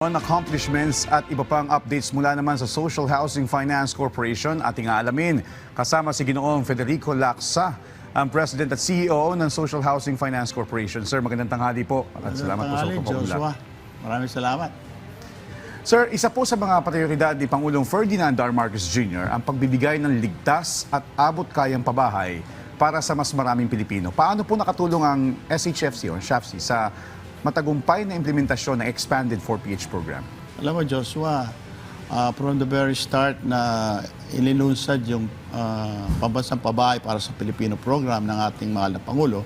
On accomplishments at iba pang updates mula naman sa Social Housing Finance Corporation ating aalamin. Kasama si Ginoong Federico Lacsa, ang President at CEO ng Social Housing Finance Corporation. Sir, magandang tanghali po. At salamat po sa pagpapabulat. Joshua. Maraming salamat. Sir, isa po sa mga prioridad ni Pangulong Ferdinand R. Marcos Jr. ang pagbibigay ng ligtas at abot-kayang pabahay para sa mas maraming Pilipino. Paano po nakatulong ang SHFC o SHFC sa matagumpay na implementasyon ng Expanded 4PH program? Alam mo, Joshua, from the very start na inilunsad yung pambansang pabahay para sa Pilipino program ng ating mahal na Pangulo,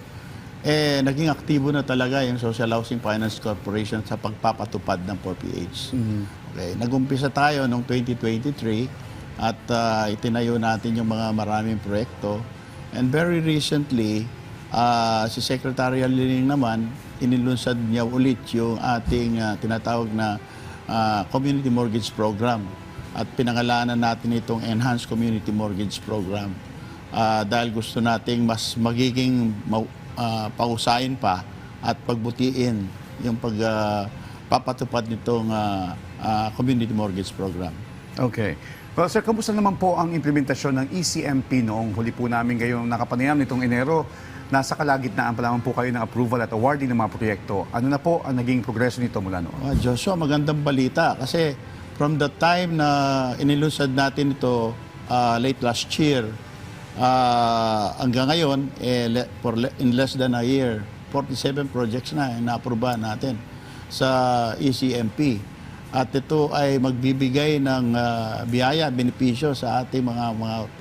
naging aktibo na talaga yung Social Housing Finance Corporation sa pagpapatupad ng 4PH. Okay. Nag-umpisa tayo noong 2023 at itinayo natin yung mga maraming proyekto. And very recently, si Secretary Liling naman, inilunsad niya ulit yung ating tinatawag na Community Mortgage Program at pinangalanan natin itong Enhanced Community Mortgage Program dahil gusto nating mas magiging pausayin pa at pagbutiin yung pagpapatupad nitong Community Mortgage Program. Okay. Well, sir, kamusta naman po ang implementasyon ng ECMP noong huli po namin ngayong nakapanayam nitong Enero? Nasa kalagitnaan pa lamang po kayo ng approval at awarding ng mga proyekto. Ano na po ang naging progreso nito mula noon? Joshua, magandang balita kasi from the time na inilunsad natin ito late last year hanggang ngayon, in less than a year, 47 projects na na-aprobahan natin sa ECMP. At ito ay magbibigay ng biyaya, benepisyo sa ating mga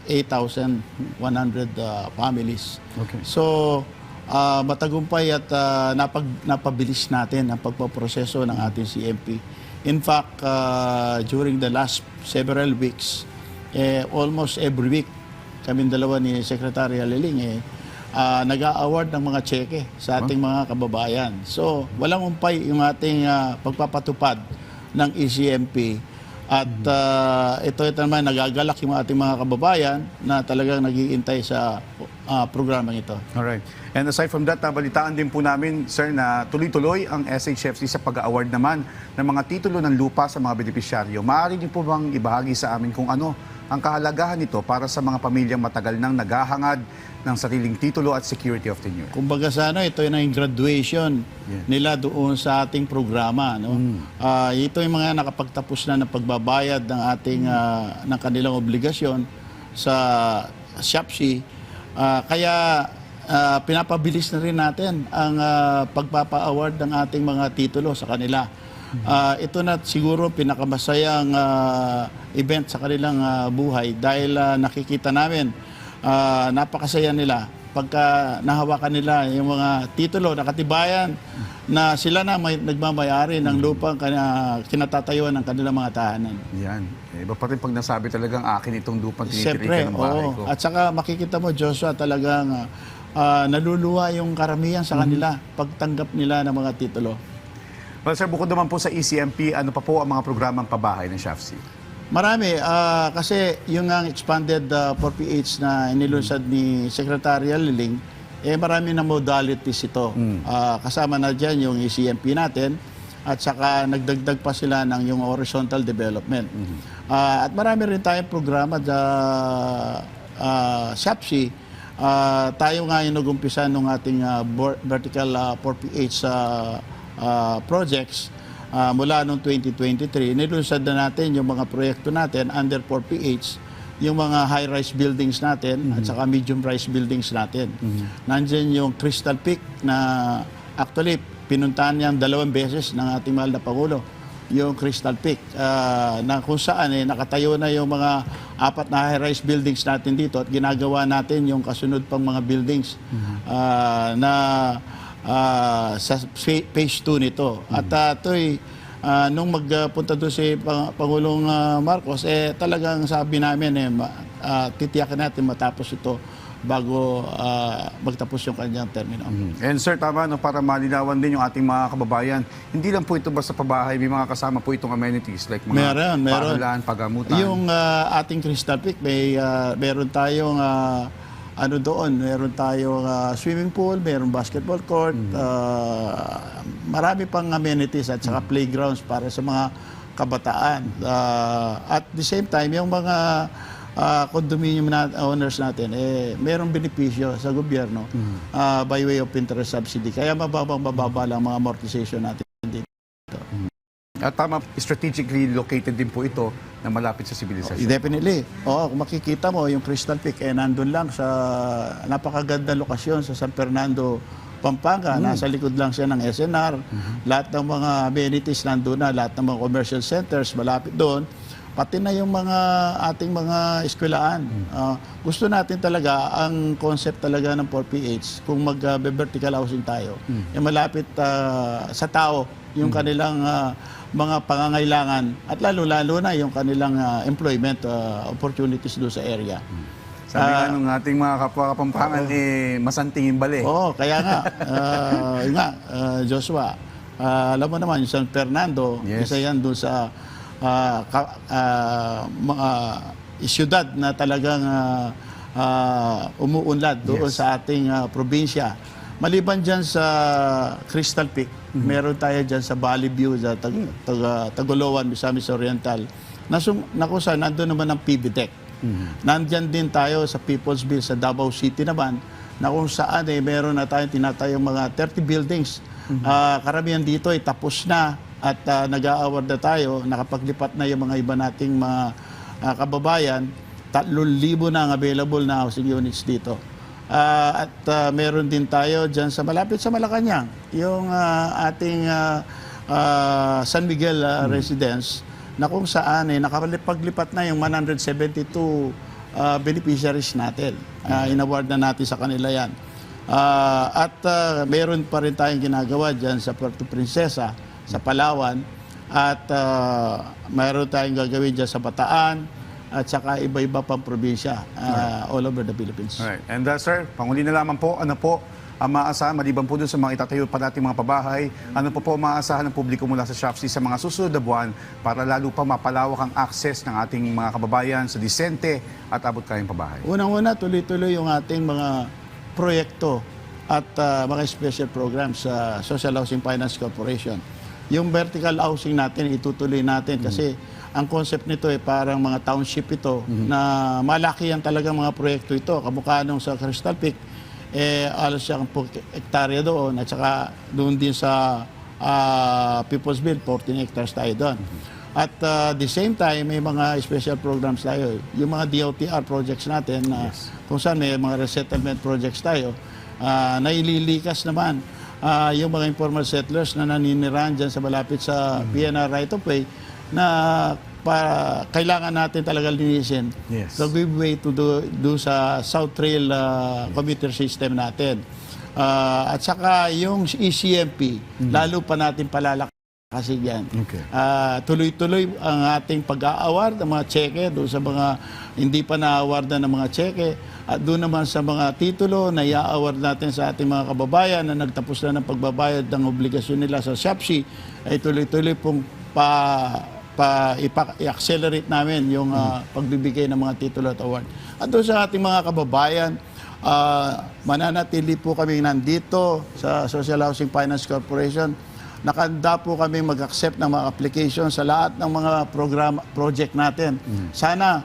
8,100 families. Okay. So, matagumpay at napabilis natin ang pagpaproseso ng ating CMP. In fact, during the last several weeks, almost every week, kaming dalawa ni Secretary Liling, nag-a-award ng mga cheque sa ating mga kababayan. So, walang umpay yung ating pagpapatupad ng ECMP at ito naman nagagalak yung ating mga kababayan na talagang nag-iintay sa programang ito. Alright. And aside from that, nabalitaan din po namin, sir, na tuloy-tuloy ang SHFC sa pag-award naman ng mga titulo ng lupa sa mga benepisyaryo. Maaari niyo po bang ibahagi sa amin kung ano ang kahalagahan nito para sa mga pamilyang matagal nang naghahangad ng sariling titulo at security of tenure? Kumbaga sana ito yung graduation nila doon sa ating programa, no? Ito yung mga nakapagtapos na ng pagbabayad ng ating ng kanilang obligasyon sa SHFC. Kaya pinapabilis na rin natin ang pagpapa-award ng ating mga titulo sa kanila. Ito na siguro pinakamasayang event sa kanilang buhay dahil nakikita namin napakasaya nila pagka nahawakan nila yung mga titulo na katibayan na sila na nagmamayari ng lupang kinatatayuan ng kanilang mga tahanan. Yan. Iba pa rin pag nasabi talagang akin itong lupang tinitirikan ng bahay ko. At saka makikita mo, Joshua, talagang naluluwa yung karamihan sa kanila pagtanggap nila ng mga titulo. Well, sir, bukod naman po sa ECMP, ano pa po ang mga programang pabahay ng SHFC? Marami. Kasi yung ang expanded 4PH na inilunsad ni Secretary Liling, marami na modalities ito. Kasama na dyan yung ECMP natin at saka nagdagdag pa sila ng yung horizontal development. At marami rin tayong programa sa SHFC. Tayo nga yung nag-umpisa ng ating vertical 4PH projects mula noong 2023. Nilunsad na natin yung mga proyekto natin under 4PH, yung mga high-rise buildings natin at saka medium-rise buildings natin. Nandiyan yung Crystal Peak na actually pinuntahan niyang 2 beses ng ating mahal na Pangulo, yung Crystal Peak, na kung saan nakatayo na yung mga 4 na high-rise buildings natin dito at ginagawa natin yung kasunod pang mga buildings na sa phase 2 nito. At ito'y nung magpunta doon si Pangulong Marcos, talagang sabi namin, titiyakin natin matapos ito bago magtapos yung kanyang termino. And sir, tama, no, para malinawan din yung ating mga kababayan, hindi lang po ito basta pabahay, may mga kasama po itong amenities like mga paaralan, pagamutan. Yung ating Crystal Peak, meron tayong ano doon, meron tayong swimming pool, meron basketball court, marami pang amenities at saka playgrounds para sa mga kabataan. At the same time, yung mga condominium owners natin, merong benepisyo sa gobyerno by way of interest subsidy. Kaya mababa lang mga amortization natin dito. At tama, strategically located din po ito na malapit sa sibilisasyon. Definitely. Oo, kung makikita mo, yung Crystal Peak, nandun lang sa napakaganda lokasyon sa San Fernando, Pampanga. Nasa likod lang siya ng SNR. Lahat ng mga amenities nandun na, lahat ng mga commercial centers malapit doon. Pati na yung mga ating mga eskwelahan. Gusto natin talaga, ang concept talaga ng 4PH, kung mag-vertical housing tayo, malapit sa tao yung kanilang mga pangangailangan at lalo-lalo na yung kanilang employment opportunities doon sa area. Sabi nga nung ating mga kapwa Kapampangan, masanting yung bali. Oo, kaya nga, yun nga, Joshua, alam mo naman, yung San Fernando, isa yan doon sa mga syudad na talagang umuunlad doon sa ating probinsya. Maliban dyan sa Crystal Peak, meron tayo dyan sa Valley View, sa Tagoloan, Misamis Oriental, na kung saan nandun naman ang PB Tech. Nandyan din tayo sa Peoplesville, sa Davao City naman, na kung saan meron na tayong tinatayong mga 30 buildings. Karamihan dito ay tapos na at nag-a-award na tayo, nakapaglipat na yung mga iba nating mga kababayan, 3,000 na ang available na housing units dito. At meron din tayo dyan sa malapit sa Malacanang, yung ating San Miguel Residence, na kung saan nakapaglipat na yung 172 beneficiaries natin. Inaward na natin sa kanila yan. At meron pa rin tayong ginagawa dyan sa Puerto Princesa, sa Palawan, at mayroon tayong gagawin dyan sa Bataan, at saka iba-iba pang probinsya all over the Philippines. Alright. And sir, panguli na lamang po, ano po ang maasahan, maliban po dun sa mga itatayo pa nating mga pabahay, ano po maasahan ng publiko mula sa SHFC sa mga susunod na buwan para lalo pa mapalawak ang access ng ating mga kababayan sa disente at abot kayang pabahay? Unang-una, tuloy-tuloy yung ating mga proyekto at mga special programs sa Social Housing Finance Corporation. Yung vertical housing natin, itutuloy natin kasi ang concept nito parang mga township ito na malakihan talaga mga proyekto ito. Kamukha nung sa Crystal Peak, alos siyang hektarya doon at saka doon din sa Peoplesville, 14 hectares tayo doon. At the same time, may mga special programs tayo. Yung mga DOTR projects natin, kung saan may mga resettlement projects tayo, na ililikas naman yung mga informal settlers na naninirahan dyan sa malapit sa PNR right-of-way na kailangan natin talaga linisin. So give way to do sa South Trail commuter system natin. At saka yung ECMP, lalo pa natin palalakasin yan. Tuloy-tuloy ang ating pag-a-award ng mga cheque doon sa mga hindi pa na-awardan ng mga cheque at doon naman sa mga titulo na i-award natin sa ating mga kababayan na nagtapos na ng pagbabayad ng obligasyon nila sa SHFC ay tuloy-tuloy pong i-accelerate namin yung pagbibigay ng mga titulo at award. At doon sa ating mga kababayan, mananatili po kami nandito sa Social Housing Finance Corporation. Nakanda po kami mag-accept ng mga application sa lahat ng mga project natin. Sana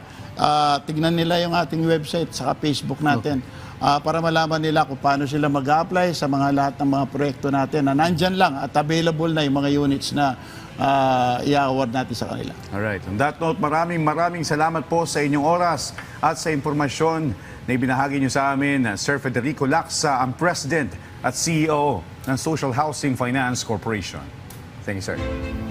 tignan nila yung ating website sa Facebook natin para malaman nila kung paano sila mag-apply sa mga lahat ng mga proyekto natin na nandyan lang at available na yung mga units na i-award natin sa kanila. Alright. On that note, maraming salamat po sa inyong oras at sa impormasyon na ibinahagi niyo sa amin, Sir Federico Lacsa, ang President at CEO ng Social Housing Finance Corporation. Thank you, sir.